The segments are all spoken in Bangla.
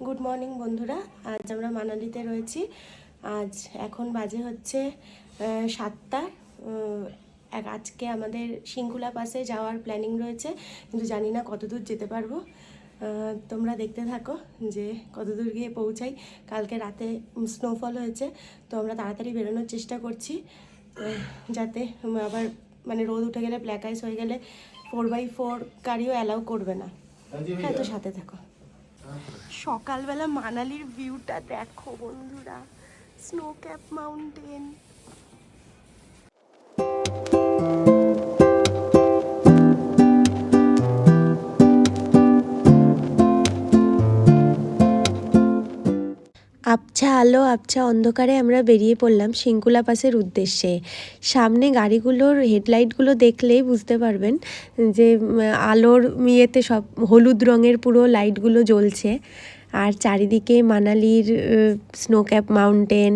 গুড মর্নিং বন্ধুরা। আজ আমরা মানালিতে রয়েছি। আজ এখন বাজে হচ্ছে 7টা। আজকে আমাদের সিংকুলা পাসে যাওয়ার প্ল্যানিং রয়েছে, কিন্তু জানি না কতদূর যেতে পারবো। তোমরা দেখতে থাকো যে কতদূর গিয়ে পৌঁছাই। কালকে রাতে স্নোফল হয়েছে, তো আমরা তাড়াতাড়ি বেরোনোর চেষ্টা করছি, যাতে আবার মানে রোদ উঠে গেলে, ব্ল্যাক আইস হয়ে গেলে 4x4 গাড়িও অ্যালাউ করবে না। হ্যাঁ, তো সাথে থাকো। সকালবেলা মানালির ভিউটা দেখো বন্ধুরা, স্নো ক্যাপ মাউন্টেন। আবছা আলো আবছা অন্ধকারে আমরা বেরিয়ে পড়লাম সিংকুলা পাসের উদ্দেশ্যে। সামনে গাড়িগুলোর হেডলাইটগুলো দেখলেই বুঝতে পারবেন যে আলোর ইয়েতে সব হলুদ রঙের পুরো লাইটগুলো জ্বলছে। আর চারিদিকে মানালির স্নো ক্যাপ মাউন্টেন,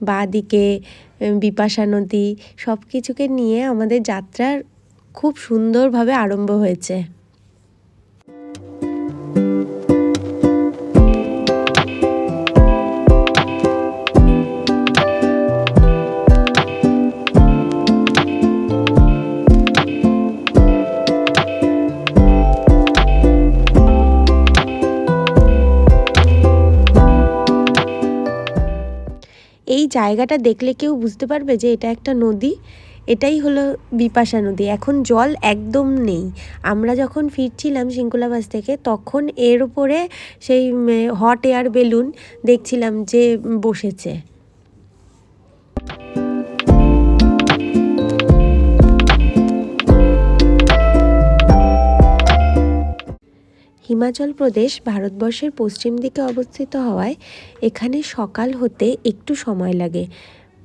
বাঁদিকে বিপাশা নদী, সব কিছুকে নিয়ে আমাদের যাত্রা খুব সুন্দরভাবে আরম্ভ হয়েছে। এই জায়গাটা দেখলে কেউ বুঝতে পারবে যে এটা একটা নদী। এটাই হলো বিপাশা নদী। এখন জল একদম নেই। আমরা যখন ফিরছিলাম সিংকুলা বাস থেকে, তখন এর উপরে সেই হট এয়ার বেলুন দেখছিলাম যে বসেছে। হিমাচল প্রদেশ ভারতবর্ষের পশ্চিম দিকে অবস্থিত হওয়ায় এখানে সকাল হতে একটু সময় লাগে।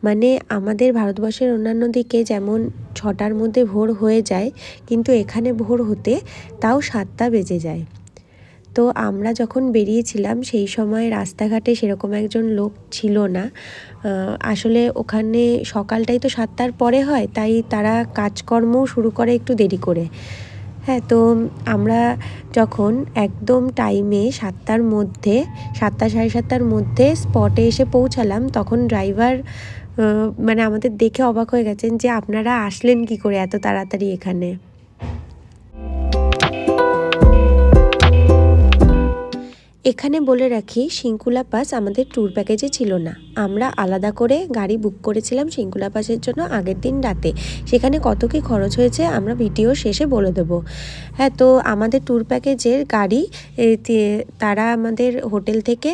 মানে আমাদের ভারতবর্ষের অন্যান্য দিকে যেমন 6টার মধ্যে ভোর হয়ে যায়, কিন্তু এখানে ভোর হতে তাও 7টা বেজে যায়। তো আমরা যখন বেরিয়েছিলাম সেই সময় রাস্তাঘাটে সেরকম একজন লোক ছিল না। আসলে ওখানে সকালটাই তো 7টার পরে হয়, তাই তারা কাজকর্মও শুরু করে একটু দেরি করে। হ্যাঁ, তো আমরা যখন একদম টাইমে 7টার মধ্যে, 7টা সাড়ে 7টার মধ্যে স্পটে এসে পৌঁছালাম, তখন ড্রাইভার মানে আমাদের দেখে অবাক হয়ে গেছেন যে আপনারা আসলেন কি করে এত তাড়াতাড়ি এখানে। এখানে বলে রাখি, সিংকুলা পাস আমাদের ট্যুর প্যাকেজে ছিল না। আমরা আলাদা করে গাড়ি বুক করেছিলাম সিংকুলা পাসের জন্য আগের দিন রাতে। সেখানে কত কী খরচ হয়েছে আমরা ভিডিও শেষে বলে দেবো। হ্যাঁ, তো আমাদের ট্যুর প্যাকেজের গাড়ি তারা আমাদের হোটেল থেকে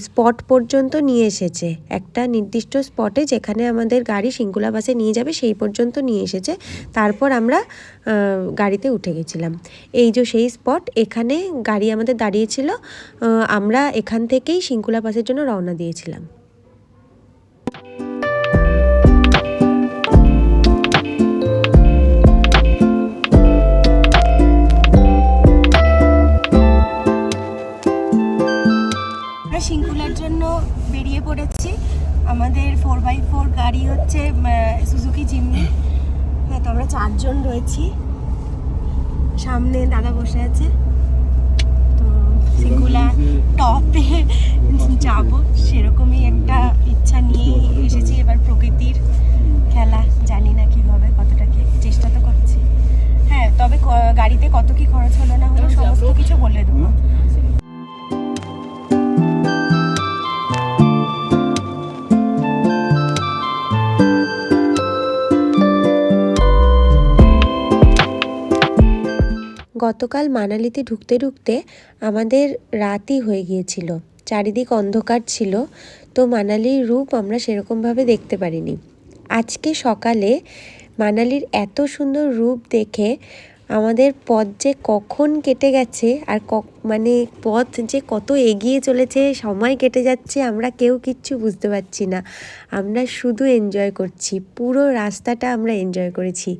স্পট পর্যন্ত নিয়ে এসেছে। একটা নির্দিষ্ট স্পটে যেখানে আমাদের গাড়ি সিংকুলা বাসে নিয়ে যাবে সেই পর্যন্ত নিয়ে এসেছে। তারপর আমরা গাড়িতে উঠে গেছিলাম। এই যে সেই স্পট, এখানে গাড়ি আমাদের দাঁড়িয়েছিল। আমরা এখান থেকেই সিংকুলা বাসের জন্য রওনা দিয়েছিলাম। সিংকুলার জন্য বেরিয়ে পড়েছি। আমাদের 4x4 গাড়ি হচ্ছে সুজুকি জিমনি। হ্যাঁ, তো আমরা 4 জন রয়েছি। সামনে দাদা বসে আছে। তো সিংকুলা টপে যাব সেরকমই একটা ইচ্ছা নিয়ে এসেছি। এবার প্রকৃতির খেলা, জানি না কী হবে, কতটা কি চেষ্টা তো করছি। হ্যাঁ, তবে গাড়িতে কত কি খরচ হলো না হলো সমস্ত কিছু বলে দেবো। গতকাল মানালিতে ঢুকতে ঢুকতে আমাদের রাতই হয়ে গিয়েছিল। চারিদিক অন্ধকার ছিল, তো মানালির রূপ আমরা সেরকমভাবে দেখতে পারিনি। আজকে সকালে মানালির এত সুন্দর রূপ দেখে আমাদের পথ যে কখন কেটে গেছে, আর মানে পথ যে কত এগিয়ে চলেছে, সময় কেটে যাচ্ছে, আমরা কেউ কিচ্ছু বুঝতে পারছি না। আমরা শুধু এনজয় করছি, পুরো রাস্তাটা আমরা এনজয় করেছি।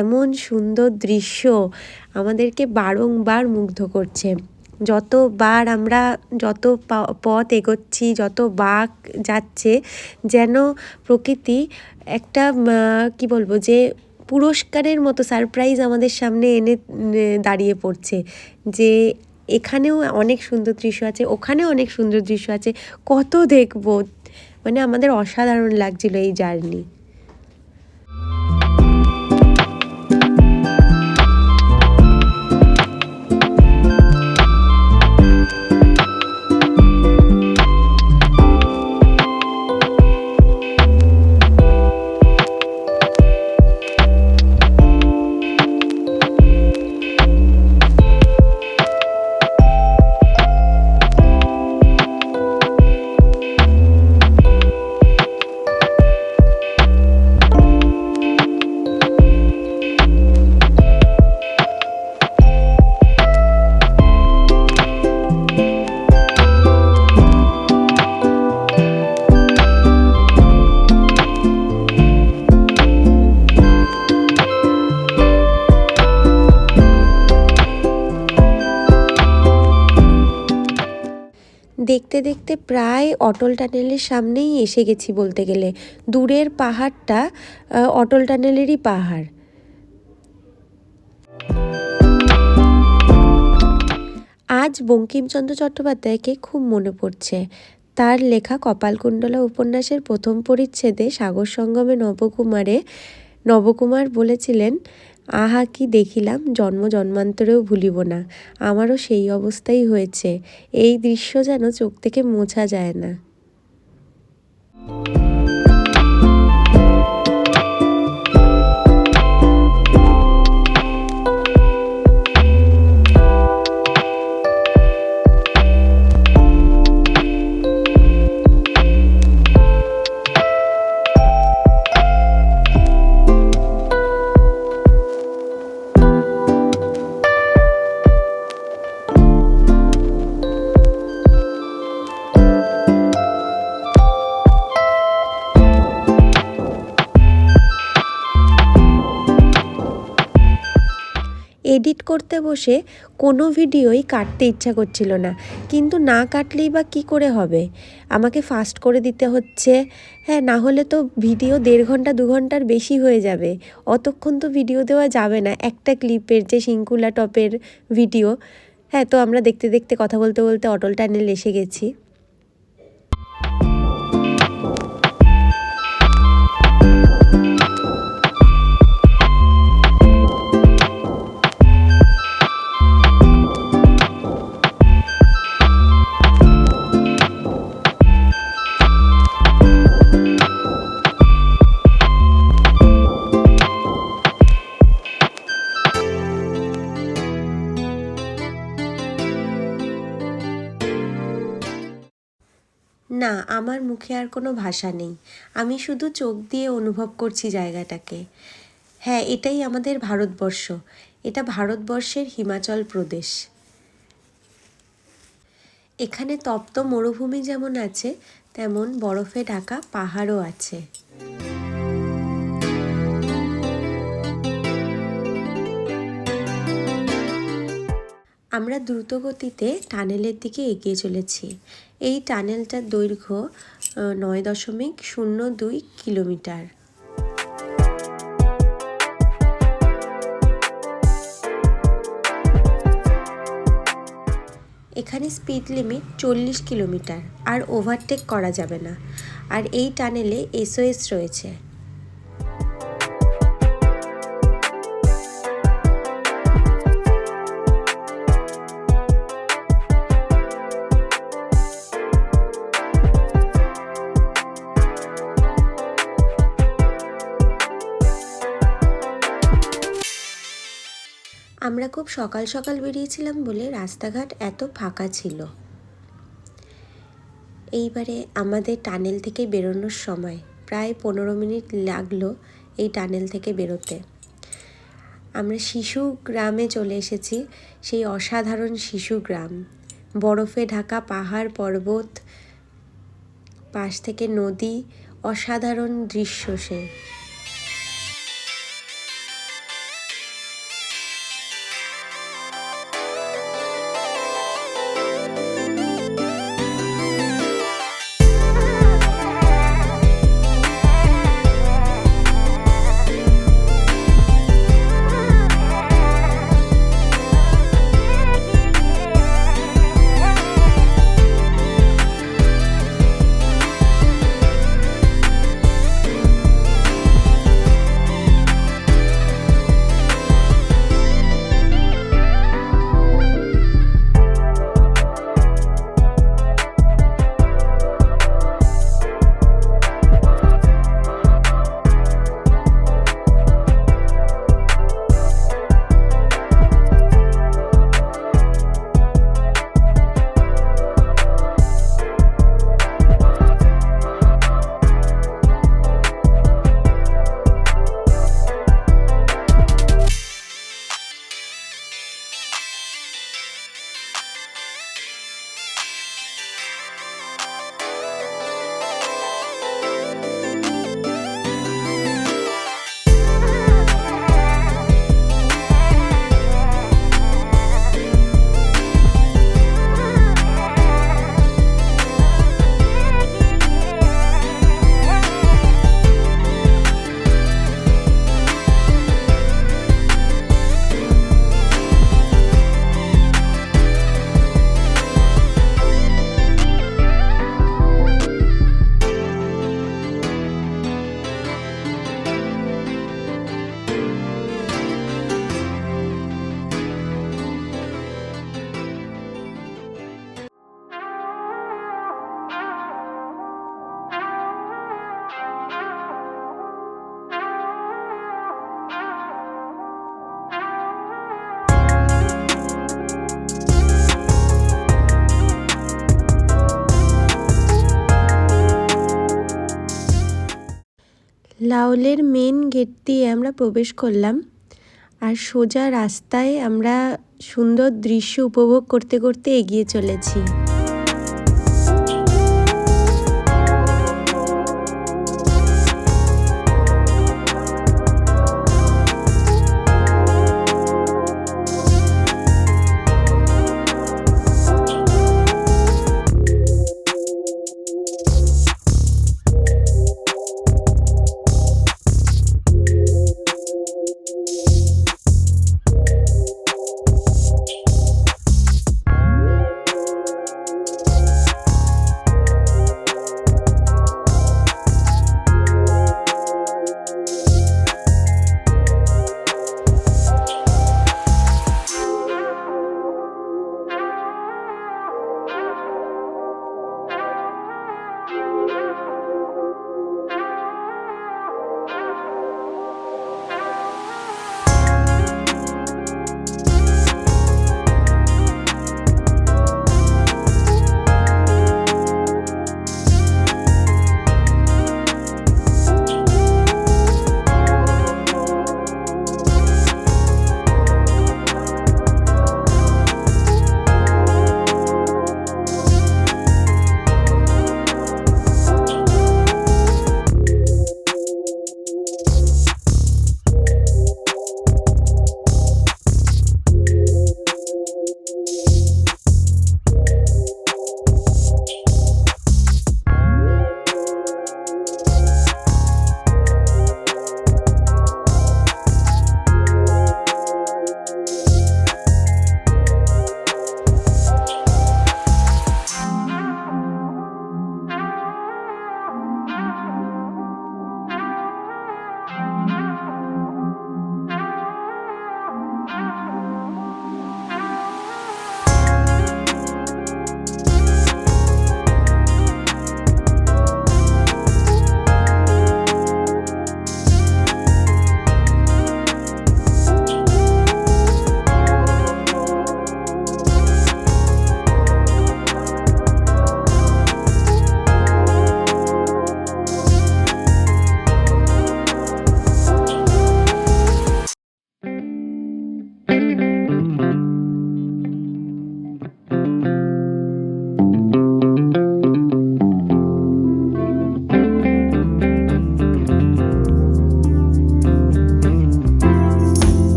এমন সুন্দর দৃশ্য আমাদেরকে বারংবার মুগ্ধ করছে। যতবার আমরা যত পথ এগোচ্ছি, যত বাঁক যাচ্ছে, যেন প্রকৃতি একটা কি বলবো যে পুরস্কারের মতো সারপ্রাইজ আমাদের সামনে এনে দাঁড়িয়ে পড়ছে, যে এখানেও অনেক সুন্দর দৃশ্য আছে, ওখানেও অনেক সুন্দর দৃশ্য আছে, কত দেখবো। মানে আমাদের অসাধারণ লাগছিল এই জার্নি। দেখতে দেখতে প্রায় অটল টানেলের সামনেই এসে গেছি বলতে গেলে। দূরের পাহাড়টা অটল টানেলেরই পাহাড়। আজ বঙ্কিমচন্দ্র চট্টোপাধ্যায়কে খুব মনে পড়ছে। তার লেখা কপালকুণ্ডলা উপন্যাসের প্রথম পরিচ্ছেদে সাগর সঙ্গমে নবকুমার বলেছিলেন, আহা কি দেখিলাম, জন্ম জন্মান্তরেও ভুলিব না। আমারও সেই অবস্থাই হয়েছে। এই দৃশ্য যেন চোখ থেকে মোছা যায় না। এডিট করতে বসে কোনো ভিডিওই কাটতে ইচ্ছা করছিল না, কিন্তু না কাটলেই বা কী করে হবে, আমাকে ফাস্ট করে দিতে হচ্ছে। হ্যাঁ, না হলে তো ভিডিও 1.5 ঘন্টা 2 ঘন্টার বেশি হয়ে যাবে। অতক্ষণ তো ভিডিও দেওয়া যাবে না, একটা ক্লিপের যে শিঙ্কুলা টপের ভিডিও। হ্যাঁ, তো আমরা দেখতে দেখতে কথা বলতে বলতে অটল টানেল এসে গেছি। না, আমার মুখে আর কোনো ভাষা নেই। আমি শুধু চোখ দিয়ে অনুভব করছি জায়গাটাকে। হ্যাঁ, এটাই আমাদের ভারতবর্ষ। এটা ভারতবর্ষের হিমাচল প্রদেশ। এখানে তপ্ত মরুভূমি যেমন আছে, তেমন বরফে ঢাকা পাহাড়ও আছে। আমরা দ্রুতগতিতে টানেলের দিকে এগিয়ে চলেছি। এই টানেলটার দৈর্ঘ্য 9.02 কিলোমিটার। এখানে স্পিড লিমিট 40 কিলোমিটার, আর ওভারটেক করা যাবে না। আর এই টানেলে SOS রয়েছে। আমরা খুব সকাল সকাল বেরিয়েছিলাম বলে রাস্তাঘাট এত ফাঁকা ছিল। এইবারে আমাদের টানেল থেকে বেরোনোর সময় প্রায় 15 মিনিট লাগলো এই টানেল থেকে বেরোতে। আমরা শিশু গ্রামে চলে এসেছি, সেই অসাধারণ শিশু গ্রাম। বরফে ঢাকা পাহাড় পর্বত, পাশ থেকে নদী, অসাধারণ দৃশ্য সে। লাওলের মেন গেট দিয়ে আমরা প্রবেশ করলাম, আর সোজা রাস্তায় আমরা সুন্দর দৃশ্য উপভোগ করতে করতে এগিয়ে চলেছি।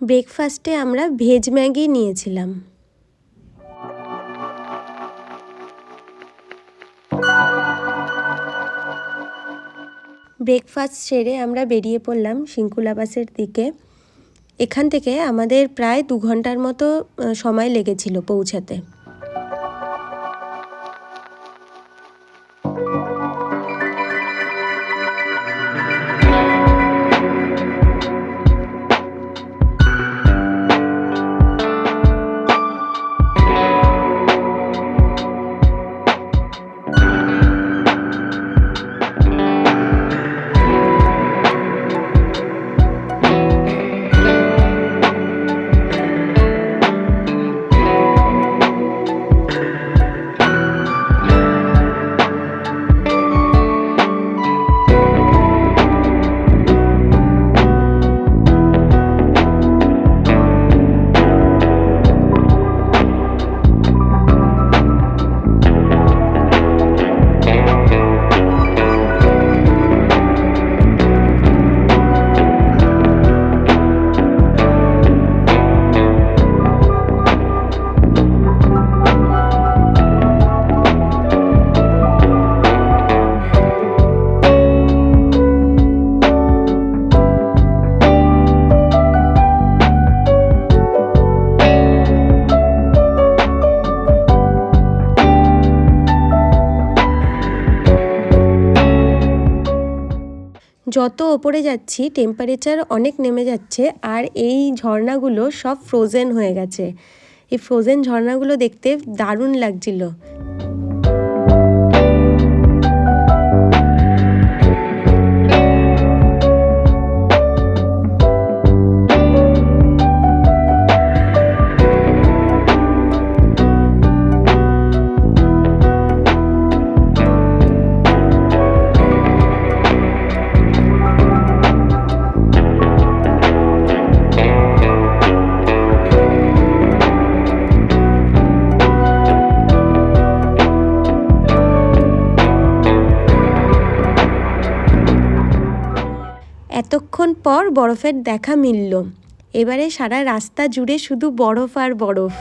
ব্রেকফাস্টে আমরা ভেজ ম্যাগি নিয়েছিলাম। ব্রেকফাস্ট সেরে আমরা বেরিয়ে পড়লাম শৃঙ্খলাবাসের দিকে। এখান থেকে আমাদের প্রায় 2 ঘন্টার মতো সময় লেগেছিল পৌঁছাতে। যত ওপরে যাচ্ছি টেম্পারেচার অনেক নেমে যাচ্ছে, আর এই ঝর্ণাগুলো সব ফ্রোজেন হয়ে গেছে। এই ফ্রোজেন ঝর্ণাগুলো দেখতে দারুণ লাগছিল। এতক্ষণ পর বরফের দেখা মিলল। এবারে সারা রাস্তা জুড়ে শুধু বরফ আর বরফ।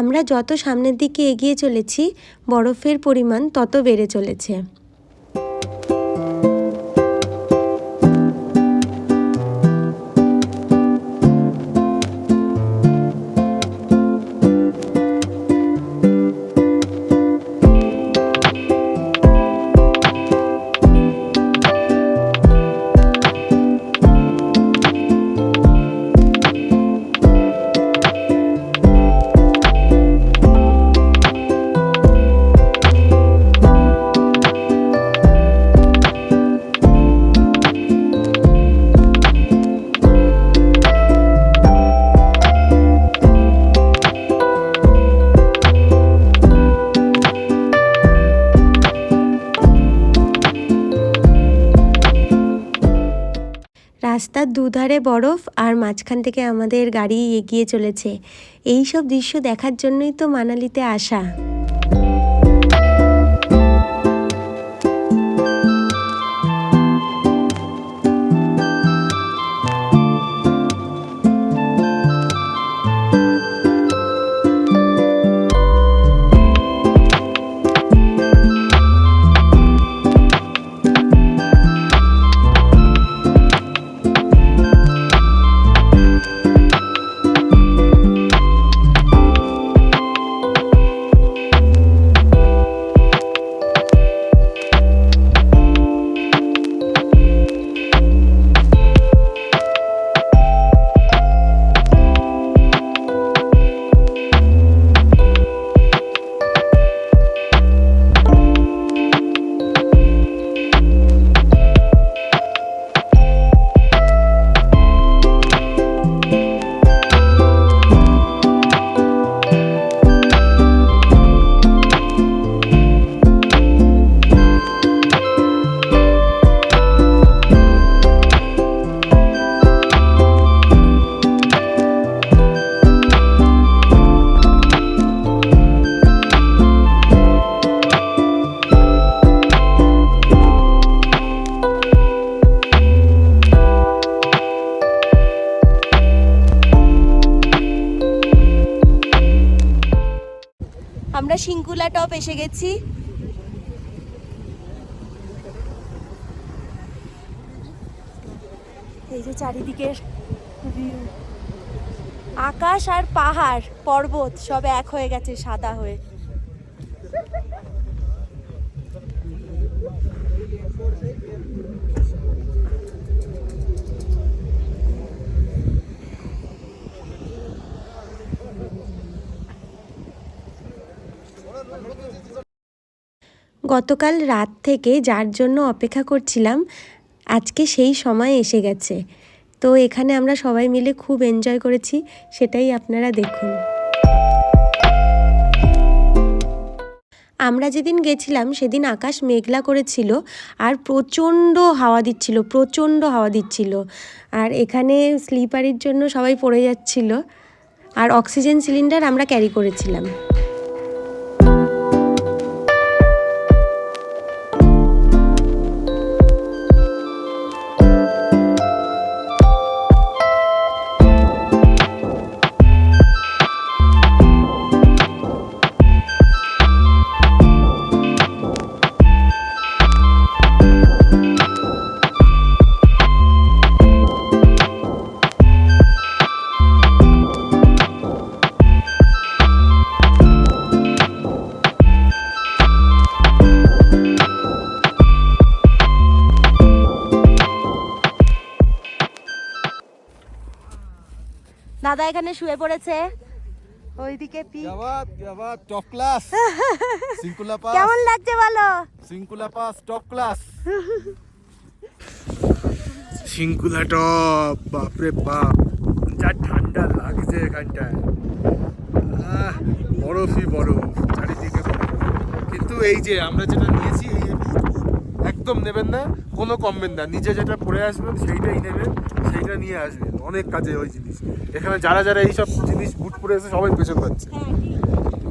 আমরা যত সামনের দিকে এগিয়ে চলেছি বরফের পরিমাণ তত বেড়ে চলেছে। রাস্তার দুধারে বরফ আর মাঝখান থেকে আমাদের গাড়ি এগিয়ে চলেছে। এই সব দৃশ্য দেখার জন্যই তো মানালিতে আসা। আমরা সিঙ্কুলা টপ এসে গেছি। এই যে চারিদিকের ভিউ, আকাশ আর পাহাড় পর্বত সব এক হয়ে গেছে সাদা হয়ে। গতকাল রাত থেকে যার জন্য অপেক্ষা করছিলাম আজকে সেই সময় এসে গেছে। তো এখানে আমরা সবাই মিলে খুব এনজয় করেছি, সেটাই আপনারা দেখুন। আমরা যেদিন গেছিলাম সেদিন আকাশ মেঘলা করেছিল আর প্রচণ্ড হাওয়া দিচ্ছিল। আর এখানে স্লিপারের জন্য সবাই পড়ে যাচ্ছিল, আর অক্সিজেন সিলিন্ডার আমরা ক্যারি করেছিলাম। দাদা এখানে শুয়ে পড়েছে, ওইদিকে টপ ক্লাস সিঙ্কুলা পাস। কেমন লাগছে বলো? Shinkula pass top class. Shinkula top, বাপরে বাপ, যা ঠান্ডা লাগছে এখানটায়। বরফই বরফ, চারিদিকে বরফ। কিন্তু এই যে আমরা যেটা নিয়েছি, এই একদম নেবেন না, কোনো কমবেন না, নিজে যেটা পরে আসবেন সেইটাই নেবেন, সেইটা নিয়ে আসবেন, অনেক কাজে ওই জিনিস। এখানে যারা যারা এইসব জিনিস বুট পরে এসে সবাই পেছন পাচ্ছে,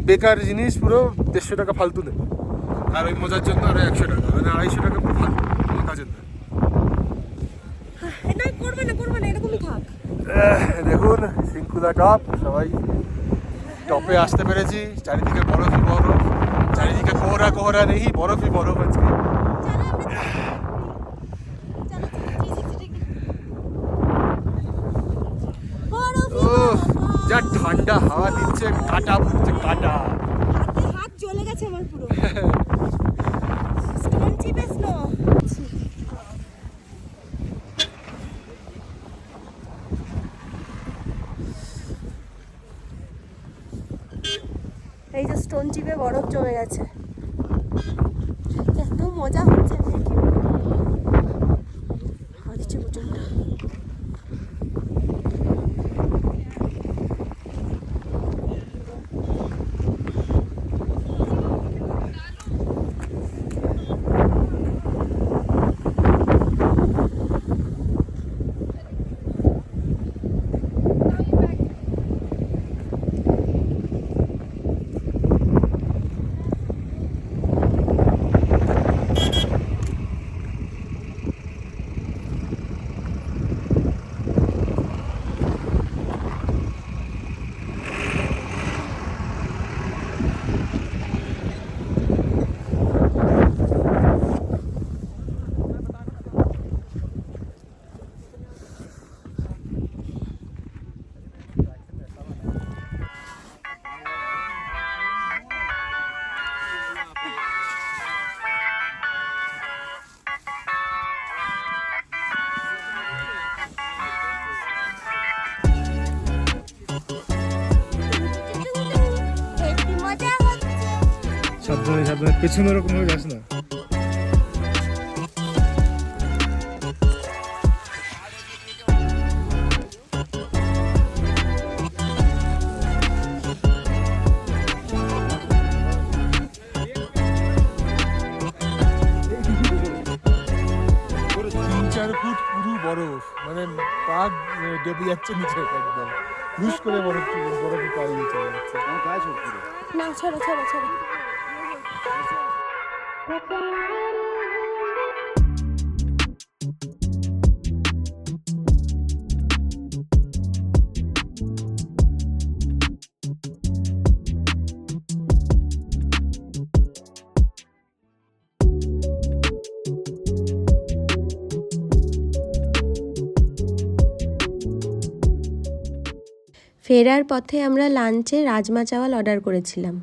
বেকার জিনিস, পুরো 150 টাকা ফালতু নেবে, আর ওই মজার জন্য আরো 100 টাকা, মানে 250 টাকা পুরো ফালতু, কোনো কাজের না। দেখুন সিঙ্কুলা টপ, সবাই টপে আসতে পেরেছি। চারিদিকে বরফই বরফ, চারিদিকে কোহরা নেই, বরফই বরফ আজকে। যা ঠান্ডা হাওয়া দিচ্ছে, কাটা পড়ছে, কাটা হাত জ্বলে গেছে আমার পুরো। স্টোন চিপে স্নো। এই যে স্টোন চিপে বরফ জমে গেছে, এত মজা হচ্ছে। হাওয়া দিচ্ছে প্রচন্ড। সাবধানে, পেছনে ওরকম ভাবে যাস না। বরফ, মানে পা ডেবে যাচ্ছে নিচে, একদম হুশ করে বরফে পা দিয়ে চলে যাচ্ছে। না ছাড়ো ছাড়ো ছাড়ো। ফেরার পথে আমরা লাঞ্চে রাজমা চাওয়াল অর্ডার করেছিলাম।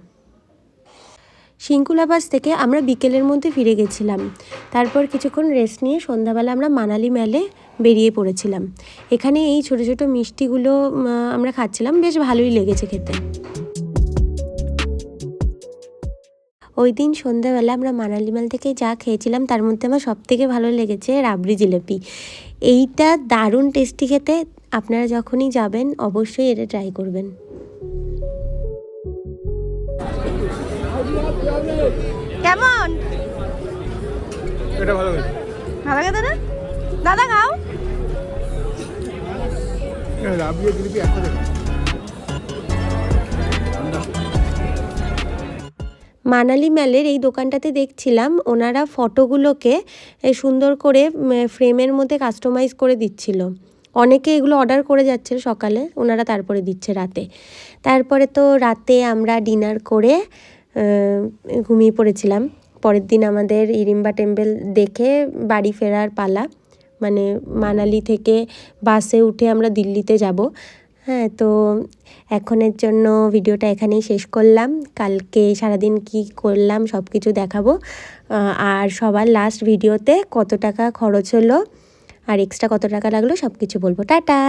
শিঙ্কুলাবাস থেকে আমরা বিকেলের মধ্যে ফিরে গেছিলাম। তারপর কিছুক্ষণ রেস্ট নিয়ে সন্ধ্যাবেলা আমরা মানালি মেলে বেরিয়ে পড়েছিলাম। এখানে এই ছোটো ছোটো মিষ্টিগুলো আমরা খাচ্ছিলাম, বেশ ভালোই লেগেছে খেতে। ওই দিন সন্ধ্যাবেলা আমরা মানালি মেল থেকে যা খেয়েছিলাম তার মধ্যে আমার সবথেকে ভালো লেগেছে রাবড়ি জিলেপি। এইটা দারুণ টেস্টি খেতে, আপনারা যখনই যাবেন অবশ্যই এটা ট্রাই করবেন। কেমন? এটা ভালো হয়েছে। ভালো লাগে দাদা? দাদা খাও। রাবড়ি আর জিলিপি একসাথে। মানালি মেলের এই দোকানটাতে দেখছিলাম ওনারা ফটোগুলোকে সুন্দর করে ফ্রেমের মধ্যে কাস্টমাইজ করে দিচ্ছিল। অনেকে এগুলো অর্ডার করে যাচ্ছে সকালে, ওনারা তারপরে দিচ্ছে রাতে। তারপরে তো রাতে আমরা ডিনার করে ঘুমিয়ে পড়েছিলাম। পরের দিন আমাদের হিড়িম্বা টেম্পল দেখে বাড়ি ফেরার পালা, মানে মানালি থেকে বাসে উঠে আমরা দিল্লিতে যাব। হ্যাঁ, তো এখনের জন্য ভিডিওটা এখানেই শেষ করলাম। কালকে সারাদিন কি করলাম সব কিছু দেখাবো, আর সবার লাস্ট ভিডিওতে কত টাকা খরচ হলো আর এক্সট্রা কত টাকা লাগলো সব কিছু বলবো। টাটা।